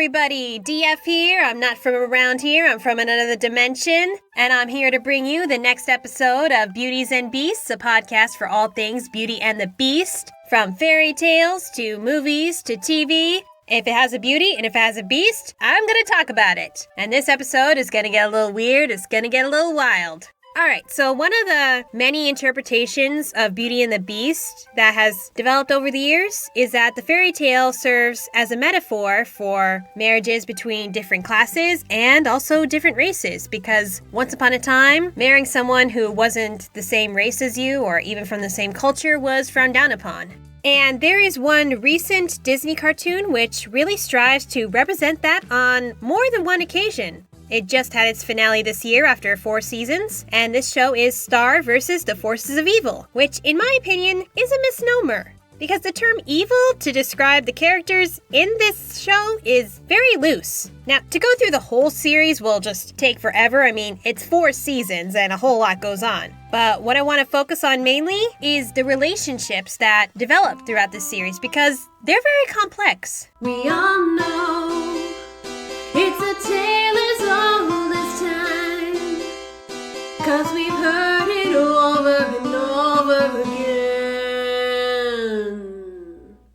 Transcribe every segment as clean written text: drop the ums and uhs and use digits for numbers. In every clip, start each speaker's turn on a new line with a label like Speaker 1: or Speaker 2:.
Speaker 1: everybody, DF here. I'm not from around here, I'm from another dimension, and I'm here to bring you the next episode of Beauties and Beasts, a podcast for all things Beauty and the Beast, from fairy tales to movies to TV. If it has a beauty and if it has a beast, I'm gonna talk about it. And this episode is gonna get a little weird, it's gonna get a little wild. Alright, so one of the many interpretations of Beauty and the Beast that has developed over the years is that the fairy tale serves as a metaphor for marriages between different classes and also different races, because once upon a time, marrying someone who wasn't the same race as you or even from the same culture was frowned down upon. And there is one recent Disney cartoon which really strives to represent that on more than one occasion. It just had its finale this year after 4 seasons, and this show is Star versus the Forces of Evil, which in my opinion is a misnomer, because the term evil to describe the characters in this show is very loose. Now, to go through the whole series will just take forever. I mean, it's 4 seasons and a whole lot goes on. But what I want to focus on mainly is the relationships that develop throughout this series, because they're very complex.
Speaker 2: We all know it's a tale as old as time, 'cause we've heard it over and over again.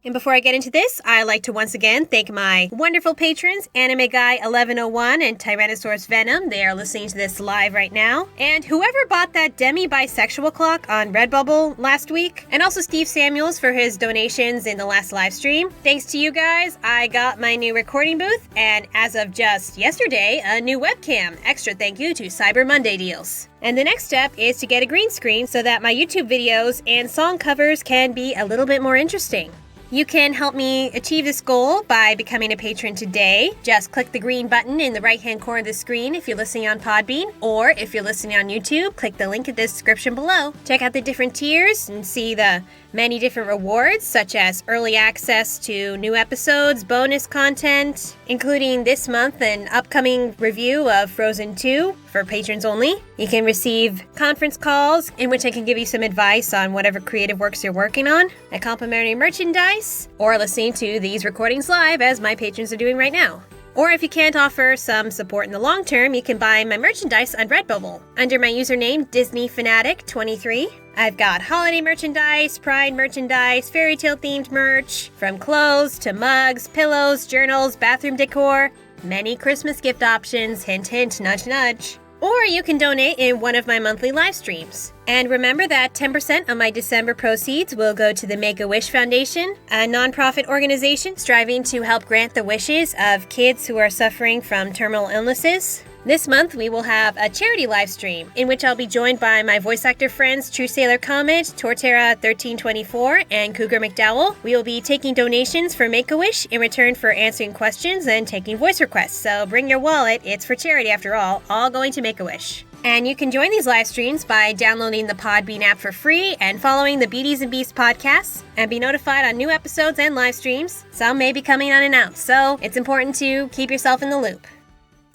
Speaker 1: And before I get into this, I'd like to once again thank my wonderful patrons, Anime Guy 1101 and TyrannosaurusVenom. They are listening to this live right now. And whoever bought that demi-bisexual clock on Redbubble last week, and also Steve Samuels for his donations in the last live stream. Thanks to you guys, I got my new recording booth, and as of just yesterday, a new webcam. Extra thank you to Cyber Monday deals. And the next step is to get a green screen so that my YouTube videos and song covers can be a little bit more interesting. You can help me achieve this goal by becoming a patron today. Just click the green button in the right-hand corner of the screen if you're listening on Podbean, or if you're listening on YouTube, click the link in the description below. Check out the different tiers and see the many different rewards, such as early access to new episodes, bonus content, including this month an upcoming review of Frozen 2 for patrons only. You can receive conference calls in which I can give you some advice on whatever creative works you're working on, a complimentary merchandise, or listening to these recordings live as my patrons are doing right now. Or if you can't offer some support in the long term, you can buy my merchandise on Redbubble under my username DisneyFanatic23. I've got holiday merchandise, Pride merchandise, fairy tale themed merch, from clothes to mugs, pillows, journals, bathroom decor, many Christmas gift options, hint hint, nudge nudge. Or you can donate in one of my monthly live streams. And remember that 10% of my December proceeds will go to the Make-A-Wish Foundation, a nonprofit organization striving to help grant the wishes of kids who are suffering from terminal illnesses. This month, we will have a charity live stream in which I'll be joined by my voice actor friends True Sailor Comet, Torterra1324, and Cougar McDowell. We will be taking donations for Make-A-Wish in return for answering questions and taking voice requests. So bring your wallet, it's for charity after all going to Make-A-Wish. And you can join these live streams by downloading the Podbean app for free and following the Beauties and Beasts podcasts, and be notified on new episodes and live streams. Some may be coming unannounced, so it's important to keep yourself in the loop.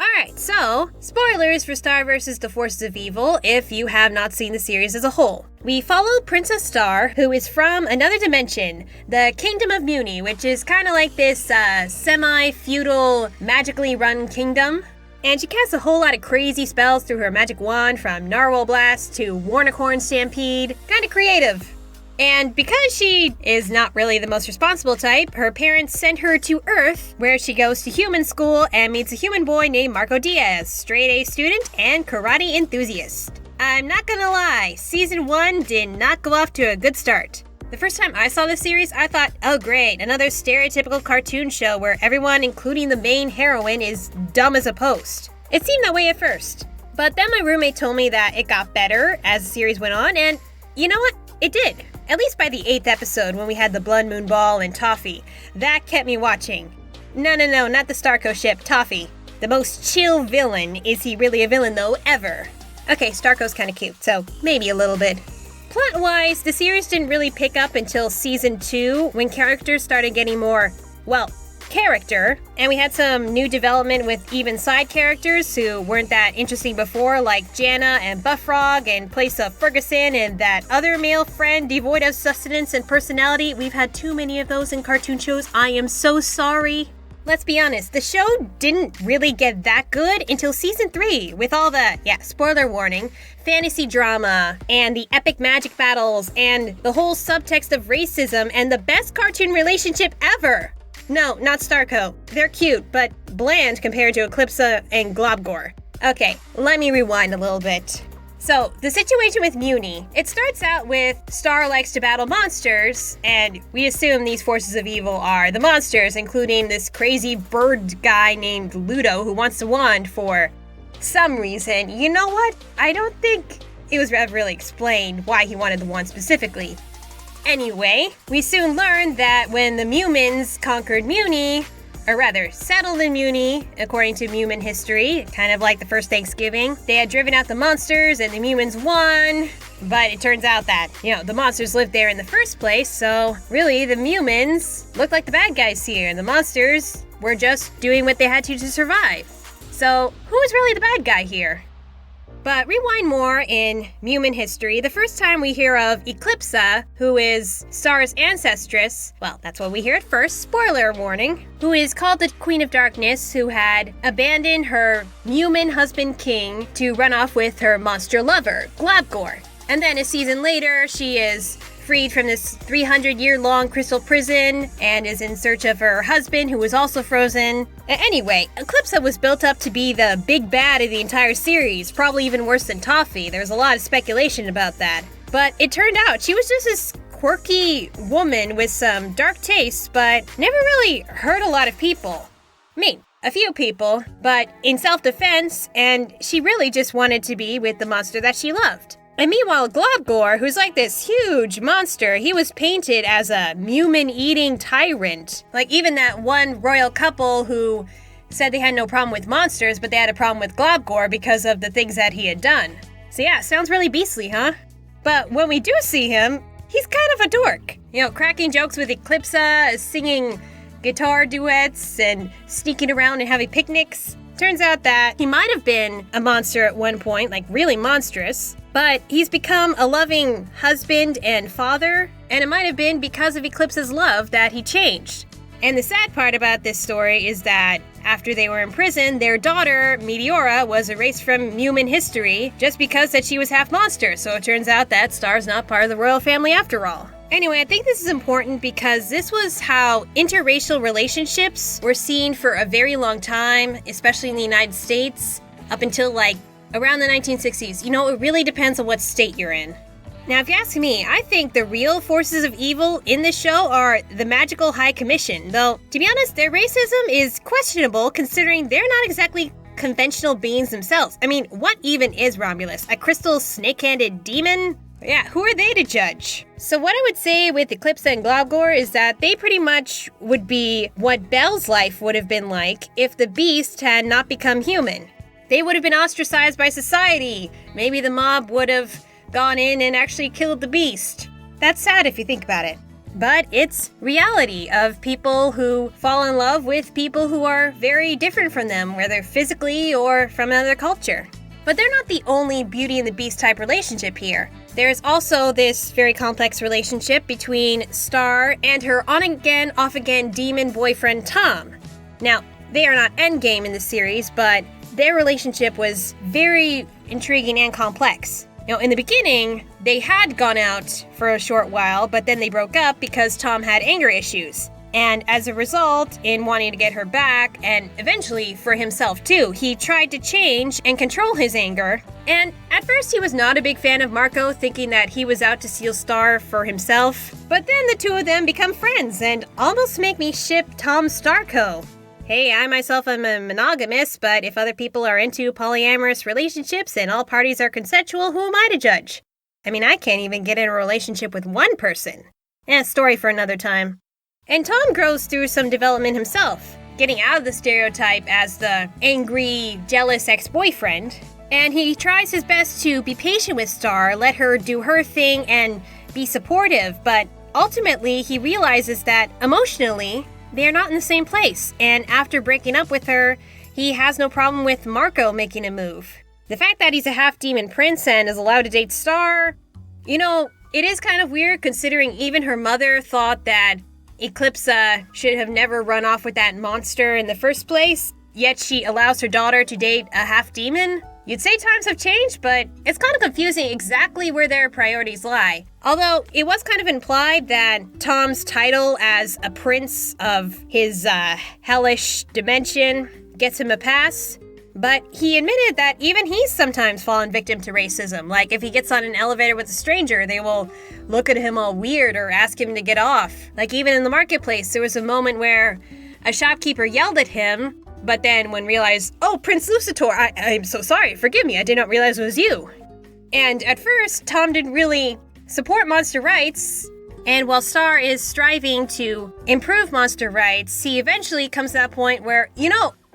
Speaker 1: Alright, so, spoilers for Star vs. the Forces of Evil if you have not seen the series as a whole. We follow Princess Star, who is from another dimension, the Kingdom of Muni, which is kind of like this semi-feudal, magically run kingdom. And she casts a whole lot of crazy spells through her magic wand, from Narwhal Blast to Warnicorn Stampede. Kinda creative. And because she is not really the most responsible type, her parents send her to Earth, where she goes to human school and meets a human boy named Marco Diaz, straight-A student and karate enthusiast. I'm not gonna lie, season 1 did not go off to a good start. The first time I saw this series, I thought, oh great, another stereotypical cartoon show where everyone, including the main heroine, is dumb as a post. It seemed that way at first. But then my roommate told me that it got better as the series went on, and you know what? It did. At least by the 8th episode, when we had the Blood Moon Ball and Toffee. That kept me watching. No, not the Starco ship, Toffee. The most chill villain. Is he really a villain, though, ever? Okay, Starco's kinda cute, so maybe a little bit. Plot-wise, the series didn't really pick up until season 2, when characters started getting more, well, character, and we had some new development with even side characters who weren't that interesting before, like Jana and Buffrog and Place of Ferguson and that other male friend devoid of sustenance and personality. We've had too many of those in cartoon shows. I am so sorry. Let's be honest, the show didn't really get that good until season 3, with all the, spoiler warning, fantasy drama, and the epic magic battles, and the whole subtext of racism, and the best cartoon relationship ever! No, not Starco. They're cute, but bland compared to Eclipse and Globgor. Okay, let me rewind a little bit. So, the situation with Muni. It starts out with Star likes to battle monsters, and we assume these forces of evil are the monsters, including this crazy bird guy named Ludo who wants a wand for some reason. You know what? I don't think it was ever really explained why he wanted the wand specifically. Anyway, we soon learned that when the Mumins conquered Muni, or rather, settled in Muni, according to Mumin history, kind of like the first Thanksgiving. They had driven out the monsters and the Mumins won, but it turns out that, the monsters lived there in the first place, so really the Mumins looked like the bad guys here, and the monsters were just doing what they had to survive. So, who is really the bad guy here? But rewind more in Mumin history, the first time we hear of Eclipse, who is Star's ancestress, well, that's what we hear at first, spoiler warning, who is called the Queen of Darkness, who had abandoned her Mumin husband king to run off with her monster lover, Globgor. And then a season later, she is freed from this 300-year-long crystal prison and is in search of her husband, who was also frozen. Anyway, Eclipse was built up to be the big bad of the entire series, probably even worse than Toffee. There's a lot of speculation about that. But it turned out she was just this quirky woman with some dark tastes, but never really hurt a lot of people. A few people, but in self-defense, and she really just wanted to be with the monster that she loved. And meanwhile, Globgor, who's like this huge monster, he was painted as a Mumin-eating tyrant. Like even that one royal couple who said they had no problem with monsters, but they had a problem with Globgor because of the things that he had done. So yeah, sounds really beastly, huh? But when we do see him, he's kind of a dork. Cracking jokes with Eclipse, singing guitar duets, and sneaking around and having picnics. Turns out that he might have been a monster at one point, like really monstrous, but he's become a loving husband and father, and it might have been because of Eclipse's love that he changed. And the sad part about this story is that after they were in prison, their daughter, Meteora, was erased from Mumin history just because that she was half monster, so it turns out that Star's not part of the royal family after all. Anyway, I think this is important because this was how interracial relationships were seen for a very long time, especially in the United States, up until around the 1960s. It really depends on what state you're in. Now, if you ask me, I think the real forces of evil in this show are the Magical High Commission, though, to be honest, their racism is questionable considering they're not exactly conventional beings themselves. What even is Romulus? A crystal snake-handed demon? Yeah, who are they to judge? So what I would say with Eclipse and Globgor is that they pretty much would be what Belle's life would have been like if the beast had not become human. They would have been ostracized by society. Maybe the mob would have gone in and actually killed the beast. That's sad if you think about it. But it's reality of people who fall in love with people who are very different from them, whether physically or from another culture. But they're not the only Beauty and the Beast type relationship here. There's also this very complex relationship between Star and her on-again, off-again demon boyfriend Tom. Now, they are not endgame in the series, but their relationship was very intriguing and complex. In the beginning, they had gone out for a short while, but then they broke up because Tom had anger issues. And as a result, in wanting to get her back, and eventually for himself too, he tried to change and control his anger. And at first he was not a big fan of Marco, thinking that he was out to steal Star for himself. But then the two of them become friends and almost make me ship Tom Starco. Hey, I myself am a monogamous, but if other people are into polyamorous relationships and all parties are consensual, who am I to judge? I can't even get in a relationship with one person. Story for another time. And Tom grows through some development himself, getting out of the stereotype as the angry, jealous ex-boyfriend. And he tries his best to be patient with Star, let her do her thing, and be supportive. But ultimately, he realizes that emotionally, they are not in the same place. And after breaking up with her, he has no problem with Marco making a move. The fact that he's a half-demon prince and is allowed to date Star, it is kind of weird considering even her mother thought that Eclipse should have never run off with that monster in the first place, yet she allows her daughter to date a half-demon. You'd say times have changed, but it's kind of confusing exactly where their priorities lie. Although, it was kind of implied that Tom's title as a prince of his hellish dimension gets him a pass. But he admitted that even he's sometimes fallen victim to racism. Like, if he gets on an elevator with a stranger, they will look at him all weird or ask him to get off. Like, even in the marketplace, there was a moment where a shopkeeper yelled at him, but then when realized, oh, Prince Lucitor, I'm so sorry, forgive me, I did not realize it was you. And at first, Tom didn't really support monster rights, and while Star is striving to improve monster rights, he eventually comes to that point where,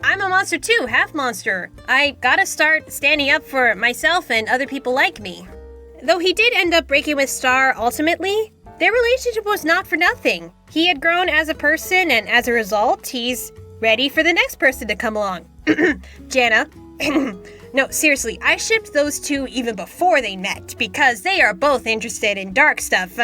Speaker 1: I'm a monster too, half monster. I gotta start standing up for myself and other people like me. Though he did end up breaking with Star ultimately, their relationship was not for nothing. He had grown as a person, and as a result, he's ready for the next person to come along. Jana. No, seriously, I shipped those two even before they met, because they are both interested in dark stuff.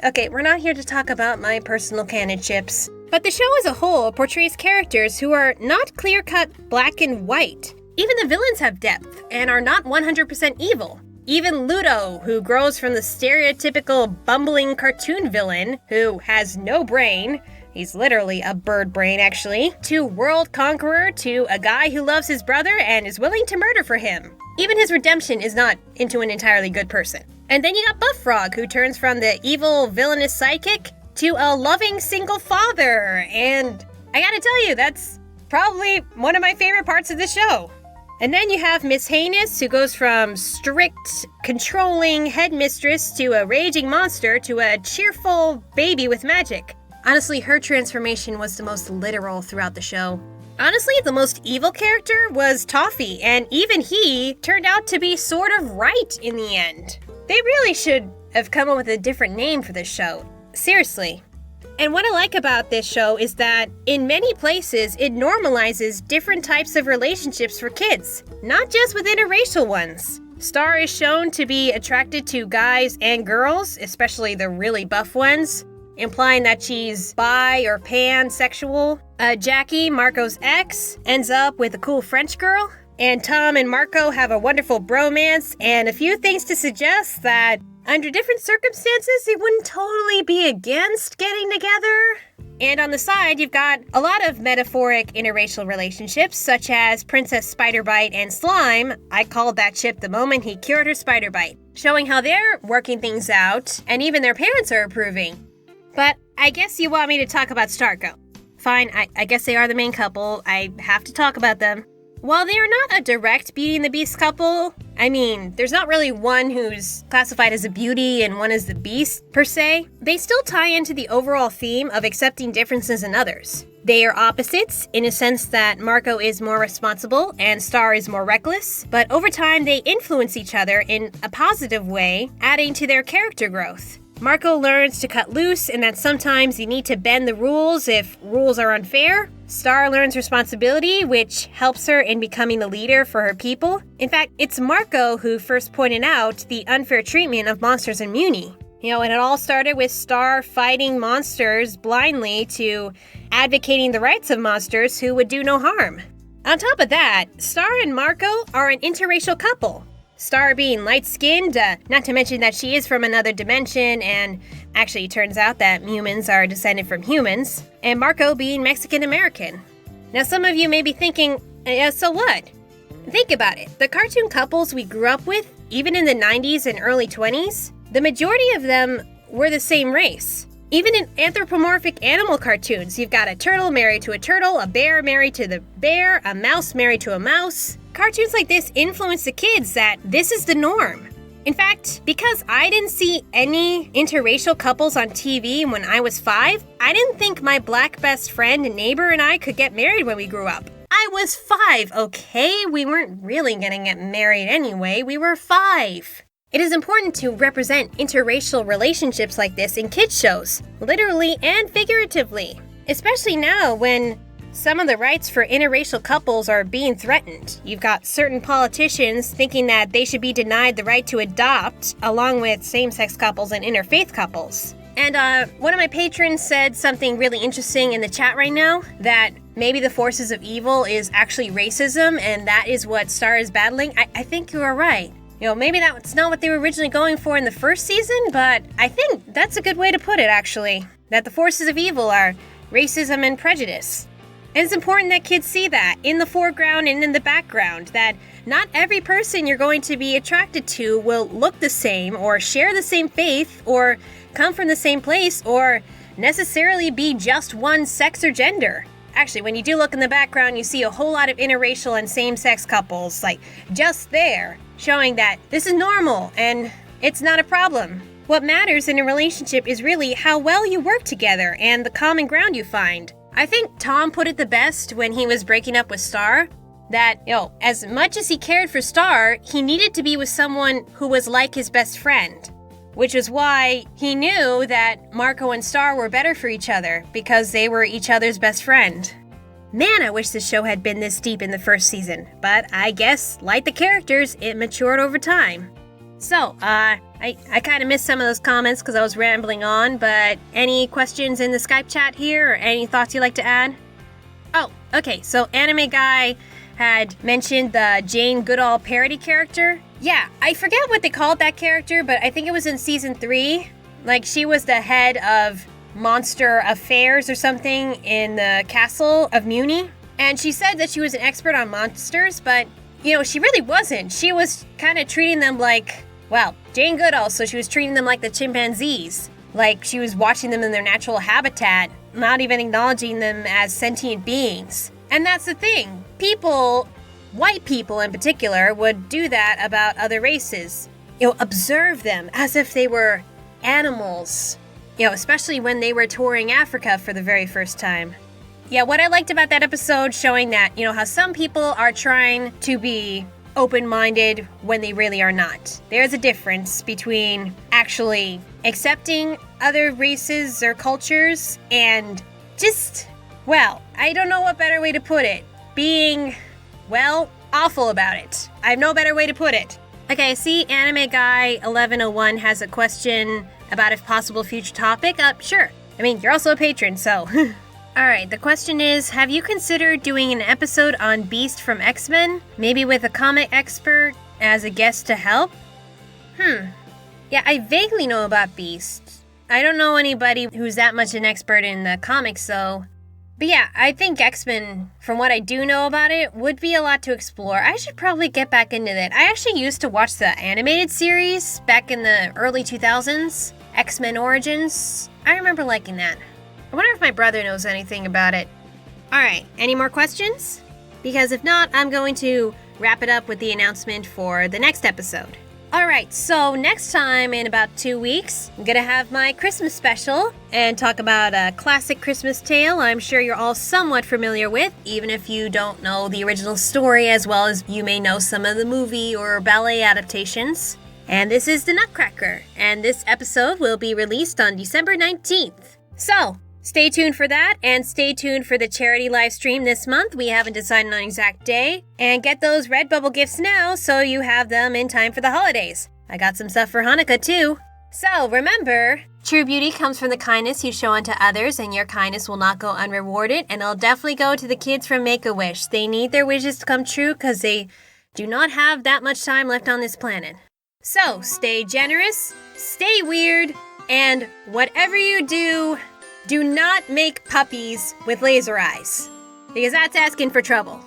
Speaker 1: Okay, we're not here to talk about my personal canon ships. But the show as a whole portrays characters who are not clear-cut black and white. Even the villains have depth and are not 100% evil. Even Ludo, who grows from the stereotypical bumbling cartoon villain who has no brain, he's literally a bird brain actually, to world conqueror, to a guy who loves his brother and is willing to murder for him. Even his redemption is not into an entirely good person. And then you got Buff Frog, who turns from the evil villainous sidekick to a loving single father, and I gotta tell you, that's probably one of my favorite parts of the show. And then you have Miss Heinous, who goes from strict, controlling headmistress to a raging monster to a cheerful baby with magic. Honestly, her transformation was the most literal throughout the show. Honestly, the most evil character was Toffee, and even he turned out to be sort of right in the end. They really should have come up with a different name for this show. Seriously. And what I like about this show is that in many places it normalizes different types of relationships for kids, not just with interracial ones. Star is shown to be attracted to guys and girls, especially the really buff ones, implying that she's bi or pansexual. Jackie, Marco's ex, ends up with a cool French girl. And Tom and Marco have a wonderful bromance and a few things to suggest that under different circumstances, they wouldn't totally be against getting together. And on the side, you've got a lot of metaphoric interracial relationships, such as Princess Spiderbite and Slime. I called that ship the moment he cured her spider bite, showing how they're working things out, and even their parents are approving. But I guess you want me to talk about Starco. Fine, I guess they are the main couple. I have to talk about them. While they are not a direct Beauty and the Beast couple, I mean, there's not really one who's classified as a beauty and one as the beast, per se, they still tie into the overall theme of accepting differences in others. They are opposites, in a sense that Marco is more responsible and Star is more reckless, but over time they influence each other in a positive way, adding to their character growth. Marco learns to cut loose and that sometimes you need to bend the rules if rules are unfair. Star learns responsibility, which helps her in becoming a leader for her people. In fact, it's Marco who first pointed out the unfair treatment of monsters in Muni. And it all started with Star fighting monsters blindly to advocating the rights of monsters who would do no harm. On top of that, Star and Marco are an interracial couple. Star being light-skinned, not to mention that she is from another dimension, and actually it turns out that humans are descended from humans, and Marco being Mexican-American. Now some of you may be thinking, so what? Think about it. The cartoon couples we grew up with, even in the 90s and early 20s, the majority of them were the same race. Even in anthropomorphic animal cartoons, you've got a turtle married to a turtle, a bear married to the bear, a mouse married to a mouse. Cartoons like this influence the kids that this is the norm. In fact, because I didn't see any interracial couples on TV when I was 5, I didn't think my black best friend and neighbor and I could get married when we grew up. I was 5, okay? We weren't really gonna get married anyway, we were 5. It is important to represent interracial relationships like this in kids' shows, literally and figuratively. Especially now when some of the rights for interracial couples are being threatened. You've got certain politicians thinking that they should be denied the right to adopt, along with same-sex couples and interfaith couples. And one of my patrons said something really interesting in the chat right now, that maybe the forces of evil is actually racism, and that is what Star is battling. I think you are right. Maybe that's not what they were originally going for in the first season, but I think that's a good way to put it, actually. That the forces of evil are racism and prejudice. And it's important that kids see that in the foreground and in the background, that not every person you're going to be attracted to will look the same, or share the same faith, or come from the same place, or necessarily be just one sex or gender. Actually, when you do look in the background, you see a whole lot of interracial and same-sex couples, like, just there, showing that this is normal and it's not a problem. What matters in a relationship is really how well you work together and the common ground you find. I think Tom put it the best when he was breaking up with Star, that, as much as he cared for Star, he needed to be with someone who was like his best friend. Which is why he knew that Marco and Star were better for each other, because they were each other's best friend. Man, I wish the show had been this deep in the first season, but I guess, like the characters, it matured over time. So, I kind of missed some of those comments because I was rambling on, but any questions in the Skype chat here, or any thoughts you'd like to add? Oh, okay, so Anime Guy had mentioned the Jane Goodall parody character. Yeah, I forget what they called that character, but I think it was in season 3. Like, she was the head of monster affairs or something in the castle of Muni. And she said that she was an expert on monsters, but, she really wasn't. She was kind of treating them like, Jane Goodall, so she was treating them like the chimpanzees. Like, she was watching them in their natural habitat, not even acknowledging them as sentient beings. And that's the thing. White people in particular, would do that about other races. Observe them as if they were animals. Especially when they were touring Africa for the very first time. Yeah, what I liked about that episode, showing that, how some people are trying to be open-minded when they really are not. There's a difference between actually accepting other races or cultures and just, I don't know what better way to put it. Being, awful about it. I have no better way to put it. Okay, I see Anime Guy 1101 has a question about if possible future topic. Sure. I mean, you're also a patron, so. Alright, the question is, have you considered doing an episode on Beast from X-Men? Maybe with a comic expert as a guest to help? Yeah, I vaguely know about Beast. I don't know anybody who's that much an expert in the comics, though. But yeah, I think X-Men, from what I do know about it, would be a lot to explore. I should probably get back into that. I actually used to watch the animated series back in the early 2000s, X-Men Origins. I remember liking that. I wonder if my brother knows anything about it. Alright, any more questions? Because if not, I'm going to wrap it up with the announcement for the next episode. Alright, so next time in about 2 weeks, I'm gonna have my Christmas special and talk about a classic Christmas tale I'm sure you're all somewhat familiar with, even if you don't know the original story as well as you may know some of the movie or ballet adaptations. And this is The Nutcracker, and this episode will be released on December 19th. So, stay tuned for that, and stay tuned for the charity live stream this month. We haven't decided on an exact day. And get those Redbubble gifts now so you have them in time for the holidays. I got some stuff for Hanukkah too. So remember, true beauty comes from the kindness you show unto others, and your kindness will not go unrewarded, and it'll definitely go to the kids from Make-A-Wish. They need their wishes to come true because they do not have that much time left on this planet. So stay generous, stay weird, and whatever you do, do not make puppies with laser eyes, because that's asking for trouble.